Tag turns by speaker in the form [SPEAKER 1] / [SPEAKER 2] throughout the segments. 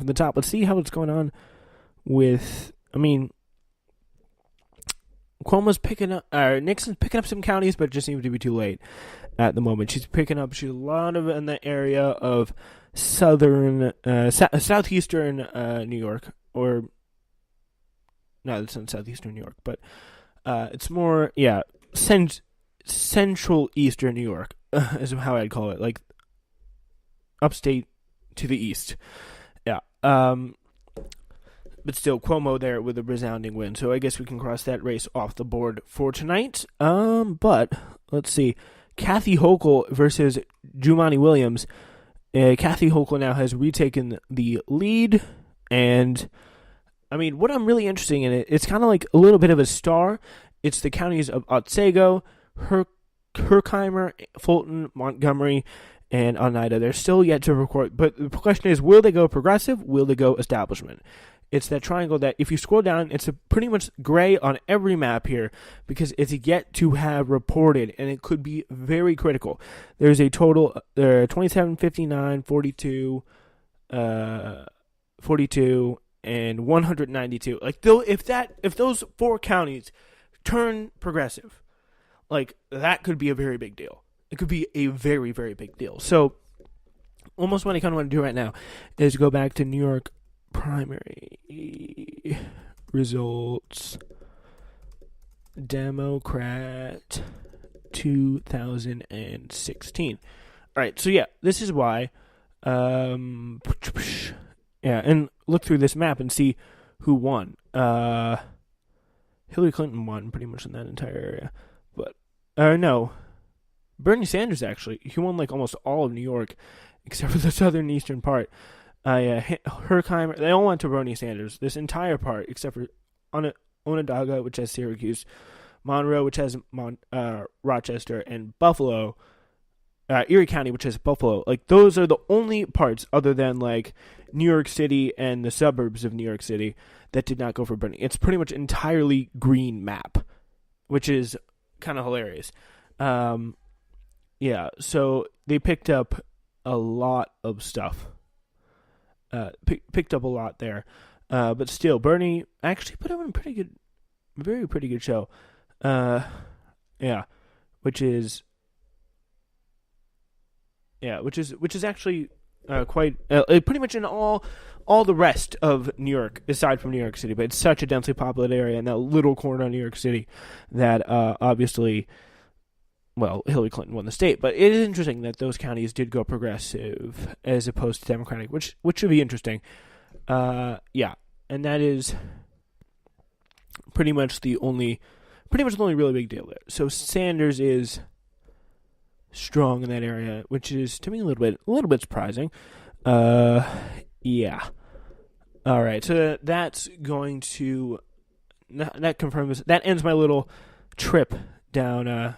[SPEAKER 1] from the top. Let's see how it's going on with, Cuomo's picking up, Nixon's picking up some counties, but it just seems to be too late at the moment. She's a lot of in the area of southeastern New York, or no, it's not southeastern New York, but it's more, central eastern New York is how I'd call it, like upstate to the east. Yeah. But still, Cuomo there with a resounding win. So I guess we can cross that race off the board for tonight. But let's see. Kathy Hochul versus Jumaane Williams. Kathy Hochul now has retaken the lead. And, what I'm really interested in it's kind of like a little bit of a star. It's the counties of Otsego, Herkimer, Fulton, Montgomery, and Oneida. They're still yet to record. But the question is, will they go progressive? Will they go establishment? It's that triangle that, if you scroll down, it's pretty much gray on every map here because it's yet to have reported, and it could be very critical. There's a total 27, 59, 42, 42, and 192. Like, if those four counties turn progressive, like, that could be a very big deal. It could be a very, very big deal. So, almost what I kind of want to do right now is go back to New York primary results, Democrat 2016. All right, so this is why. And look through this map and see who won. Hillary Clinton won pretty much in that entire area, but no, Bernie Sanders actually. He won like almost all of New York, except for the southern eastern part. Herkimer, they all went to Bernie Sanders. This entire part, except for Onondaga, which has Syracuse, Monroe, which has Rochester, and Buffalo, Erie County, which has Buffalo. Like, those are the only parts other than like New York City and the suburbs of New York City that did not go for Bernie. It's pretty much entirely green map, which is kind of hilarious. So they picked up a lot of stuff. Picked up a lot there, but still, Bernie actually put up a pretty good show. Which is actually quite pretty much in all the rest of New York, aside from New York City. But it's such a densely populated area in that little corner of New York City that obviously. Well, Hillary Clinton won the state, but it is interesting that those counties did go progressive as opposed to Democratic, which should be interesting. And that is pretty much the only really big deal there. So Sanders is strong in that area, which is to me a little bit surprising. All right, so that's going to that confirms that ends my little trip down.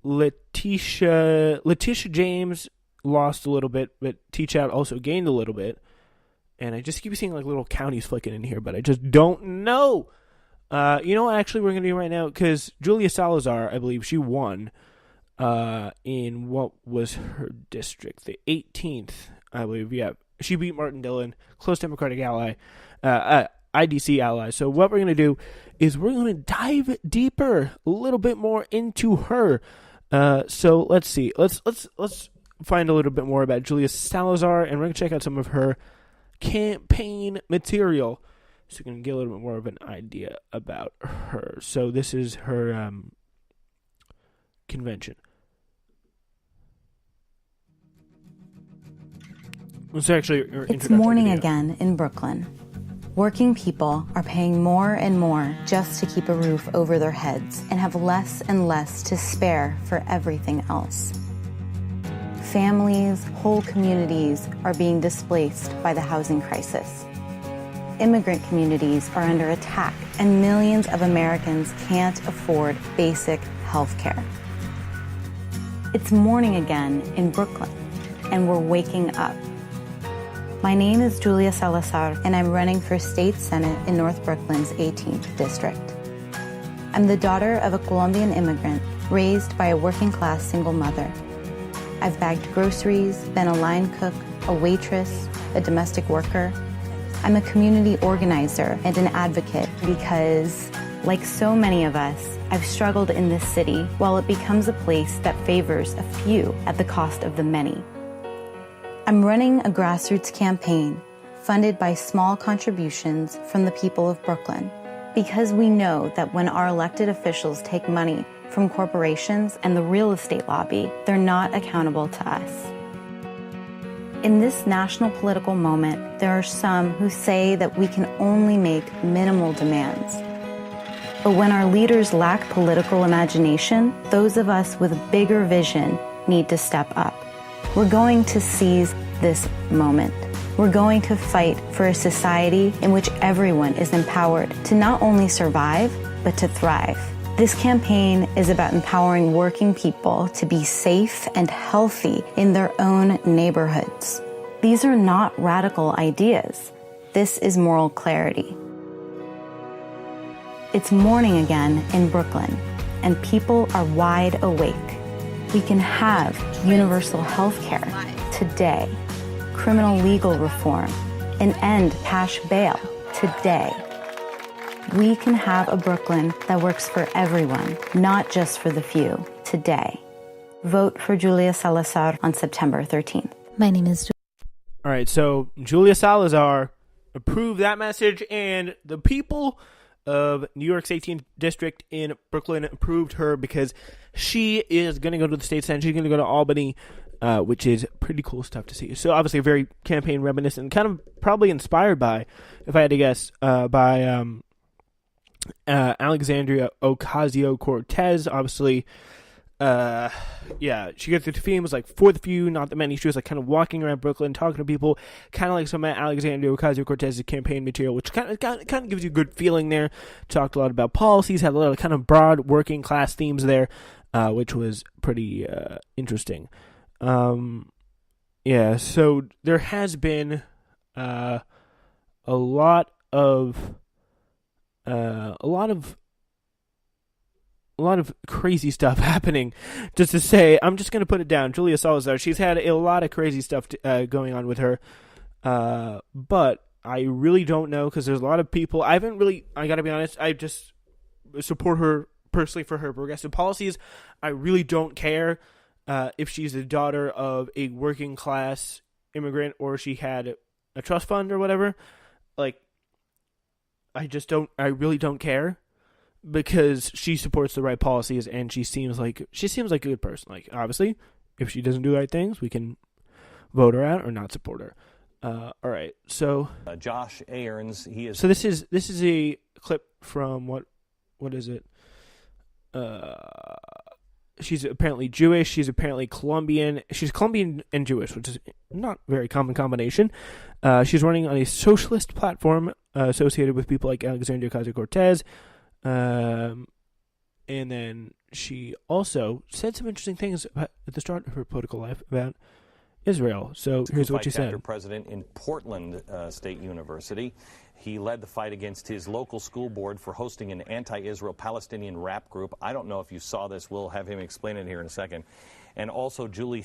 [SPEAKER 1] Letitia James lost a little bit, but Teach Out also gained a little bit. And I just keep seeing like little counties flicking in here, but I just don't know. You know what actually we're going to do right now? Because Julia Salazar, I believe, she won in what was her district? The 18th, I believe. Yeah, she beat Martin Dillon, close Democratic ally, IDC ally. So what we're going to do is we're going to dive deeper, a little bit more into her. So let's see. Let's find a little bit more about Julia Salazar, and we're going to check out some of her campaign material, so we can get a little bit more of an idea about her. So this is her convention. It's actually her
[SPEAKER 2] It's morning
[SPEAKER 1] video.
[SPEAKER 2] Again in Brooklyn. Working people are paying more and more just to keep a roof over their heads and have less and less to spare for everything else. Families, whole communities are being displaced by the housing crisis. Immigrant communities are under attack, and millions of Americans can't afford basic health care. It's morning again in Brooklyn, and we're waking up. My name is Julia Salazar, and I'm running for state senate in North Brooklyn's 18th district. I'm the daughter of a Colombian immigrant raised by a working-class single mother. I've bagged groceries, been a line cook, a waitress, a domestic worker. I'm a community organizer and an advocate because, like so many of us, I've struggled in this city while it becomes a place that favors a few at the cost of the many. I'm running a grassroots campaign funded by small contributions from the people of Brooklyn, because we know that when our elected officials take money from corporations and the real estate lobby, they're not accountable to us. In this national political moment, there are some who say that we can only make minimal demands. But when our leaders lack political imagination, those of us with bigger vision need to step up. We're going to seize this moment. We're going to fight for a society in which everyone is empowered to not only survive, but to thrive. This campaign is about empowering working people to be safe and healthy in their own neighborhoods. These are not radical ideas. This is moral clarity. It's morning again in Brooklyn, and people are wide awake. We can have universal health care today, criminal legal reform, and end cash bail today. We can have a Brooklyn that works for everyone, not just for the few, today. Vote for Julia Salazar on September 13th.
[SPEAKER 3] My name is
[SPEAKER 1] All right, so Julia Salazar approved that message, and the people of New York's 18th district in Brooklyn approved her because she is going to go to the state senate. She's going to go to Albany, which is pretty cool stuff to see. So obviously a very campaign reminiscent, kind of probably inspired by, if I had to guess, by Alexandria Ocasio-Cortez. Obviously, she got the theme was like for the few, not the many. She was like kind of walking around Brooklyn, talking to people, kind of like some of Alexandria Ocasio-Cortez's campaign material, which kind of gives you a good feeling there. Talked a lot about policies, had a lot of kind of broad working class themes there, which was pretty interesting. So there has been a lot of crazy stuff happening. Just to say, I'm just going to put it down. Julia Salazar, she's had a lot of crazy stuff going on with her. But I really don't know, because there's a lot of people. I got to be honest, I just support her personally for her progressive policies. I really don't care if she's the daughter of a working class immigrant or she had a trust fund or whatever. Like, I really don't care, because she supports the right policies and she seems like a good person. Like, obviously, if she doesn't do the right things, we can vote her out or not support her. All right. So
[SPEAKER 4] Josh Aarons, he is.
[SPEAKER 1] So this is a clip from what is it? She's apparently Jewish. She's apparently Colombian. She's Colombian and Jewish, which is not a very common combination. She's running on a socialist platform associated with people like Alexandria Ocasio-Cortez. And then she also said some interesting things at the start of her political life about Israel. So here's what she said.
[SPEAKER 4] President in Portland State University. He led the fight against his local school board for hosting an anti-Israel Palestinian rap group. I don't know if you saw this. We'll have him explain it here in a second. And also Julia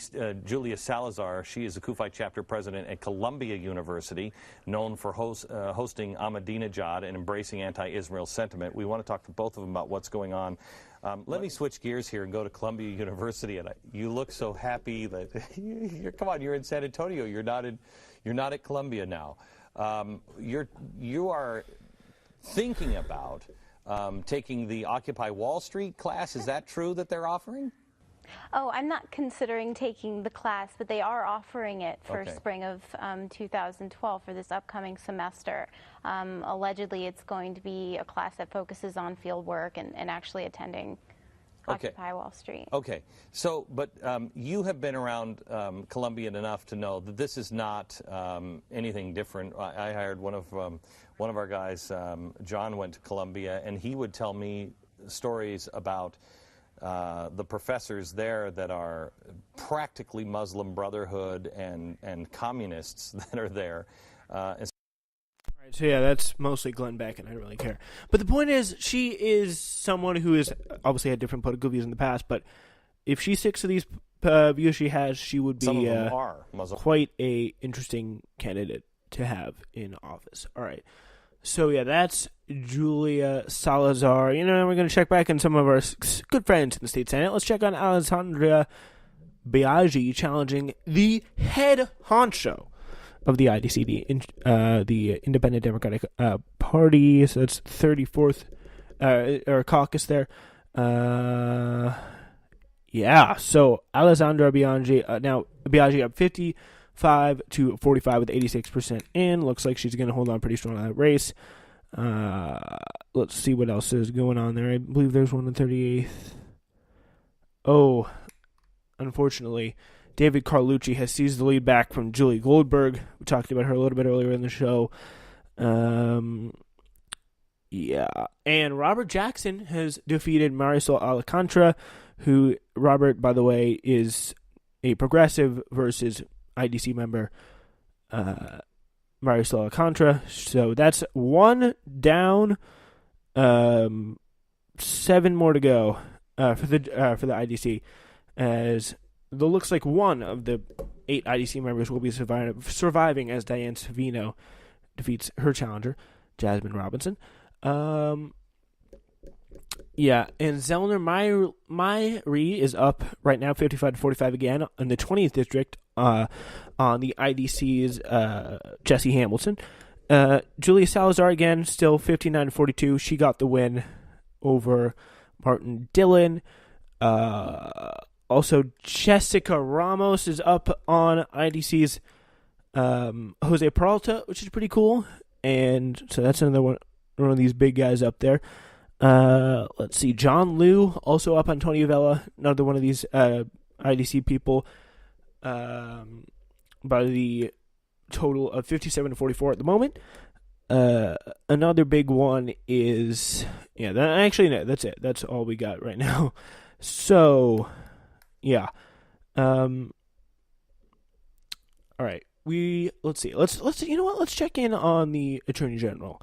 [SPEAKER 4] Salazar. She is the Kufite chapter president at Columbia University, known for hosting Ahmadinejad and embracing anti-Israel sentiment. We want to talk to both of them about what's going on. Let me switch gears here and go to Columbia University. And you look so happy that come on, you're in San Antonio. You're not at Columbia now. You are thinking about taking the Occupy Wall Street class. Is that true that they're offering?
[SPEAKER 5] Oh, I'm not considering taking the class, but they are offering it for
[SPEAKER 4] Okay.
[SPEAKER 5] spring of 2012 for this upcoming semester. Allegedly, it's going to be a class that focuses on field work and actually attending
[SPEAKER 4] Okay.
[SPEAKER 5] Occupy Wall Street.
[SPEAKER 4] Okay. So, but you have been around Columbian enough to know that this is not anything different. I hired one of our guys, John, went to Columbia, and he would tell me stories about the professors there that are practically Muslim Brotherhood and communists that are there.
[SPEAKER 1] Right, so yeah, that's mostly Glenn Beck, and I don't really care. But the point is, she is someone who has obviously had different political views in the past, but if she sticks to these views she has, she would
[SPEAKER 4] Some of
[SPEAKER 1] be
[SPEAKER 4] them are Muslim.
[SPEAKER 1] quite a interesting candidate to have in office. All right. So, yeah, that's Julia Salazar. You know, we're going to check back on some of our good friends in the state Senate. Let's check on Alessandra Biaggi challenging the head honcho of the IDC, the Independent Democratic Party. So that's 34th or caucus there. Yeah, so Alessandra Biaggi, now Biaggi up 55 to 45 with 86% in. Looks like she's going to hold on pretty strong in that race. Let's see what else is going on there. I believe there's one in 38th. Oh, unfortunately, David Carlucci has seized the lead back from Julie Goldberg. We talked about her a little bit earlier in the show. Yeah, and Robert Jackson has defeated Marisol Alcantara, who, Robert, by the way, is a progressive versus IDC member, Marisol Alcantara. So that's one down, 7 more to go for the IDC, as it looks like one of the 8 IDC members will be surviving as Diane Savino defeats her challenger, Jasmine Robinson. Yeah, and Zellner Myrie is up right now, 55 to 45 again in the 20th district on the IDC's Jesse Hamilton. Julia Salazar again, still 59 to 42. She got the win over Martin Dillon. Also, Jessica Ramos is up on IDC's Jose Peralta, which is pretty cool. And so that's another one of these big guys up there. Let's see. John Liu also up on Tony Vella, another one of these IDC people, by the total of 57 to 44 at the moment. Another big one is, no, that's it. That's all we got right now. So, yeah. All right. Let's see. Let's you know what? Let's check in on the Attorney General,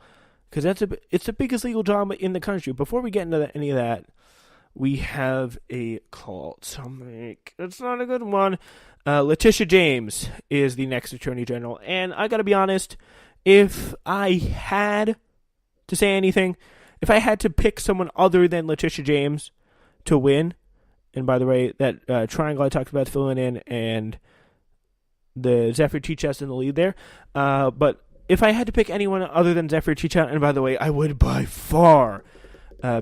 [SPEAKER 1] because it's the biggest legal drama in the country. Before we get into any of that, we have a call to make. It's not a good one. Letitia James is the next Attorney General, and I gotta be honest, if I had to say anything, if I had to pick someone other than Letitia James to win, and by the way, that triangle I talked about filling in, and the Zephyr Teachout in the lead there, but if I had to pick anyone other than Zephyr Teachout, and by the way, I would by far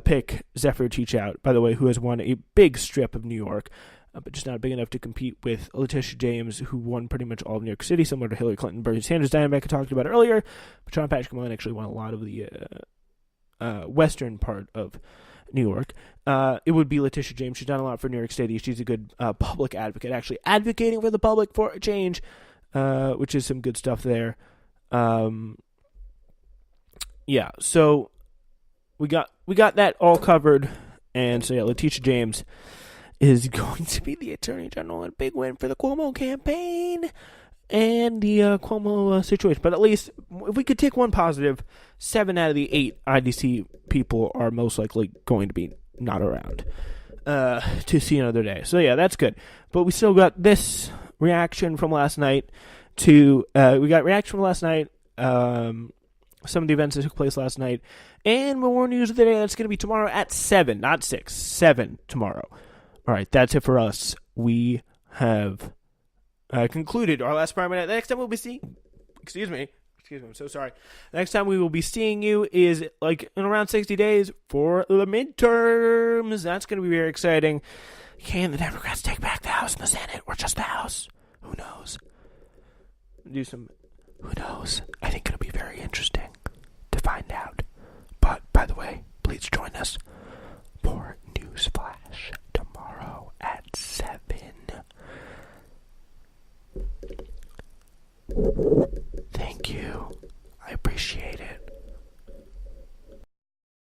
[SPEAKER 1] pick Zephyr Teachout, by the way, who has won a big strip of New York, but just not big enough to compete with Letitia James, who won pretty much all of New York City, similar to Hillary Clinton, Bernie Sanders, Diane Beck I talked about earlier. But Sean Patrick Malone actually won a lot of the western part of New York. It would be Letitia James. She's done a lot for New York City. She's a good public advocate, actually advocating for the public for a change, which is some good stuff there. Yeah, so we got that all covered, and so yeah, Letitia James is going to be the Attorney General, and a big win for the Cuomo campaign and the Cuomo situation. But at least, if we could take one positive, 7 out of the 8 IDC people are most likely going to be not around to see another day. So yeah, that's good. But we still got this reaction from last night some of the events that took place last night, and more news of the day. That's going to be tomorrow at 7, not 6, 7 tomorrow. All right, that's it for us. We have concluded our last Prime Minute. The next time we'll be seeing... Excuse me, I'm so sorry. The next time we will be seeing you is like in around 60 days for the midterms. That's going to be very exciting. Can the Democrats take back the House and the Senate, or just the House? Who knows? Who knows? I think it'll be very interesting to find out. But, by the way, please join us for Newsflash tomorrow at 7. Thank you. I appreciate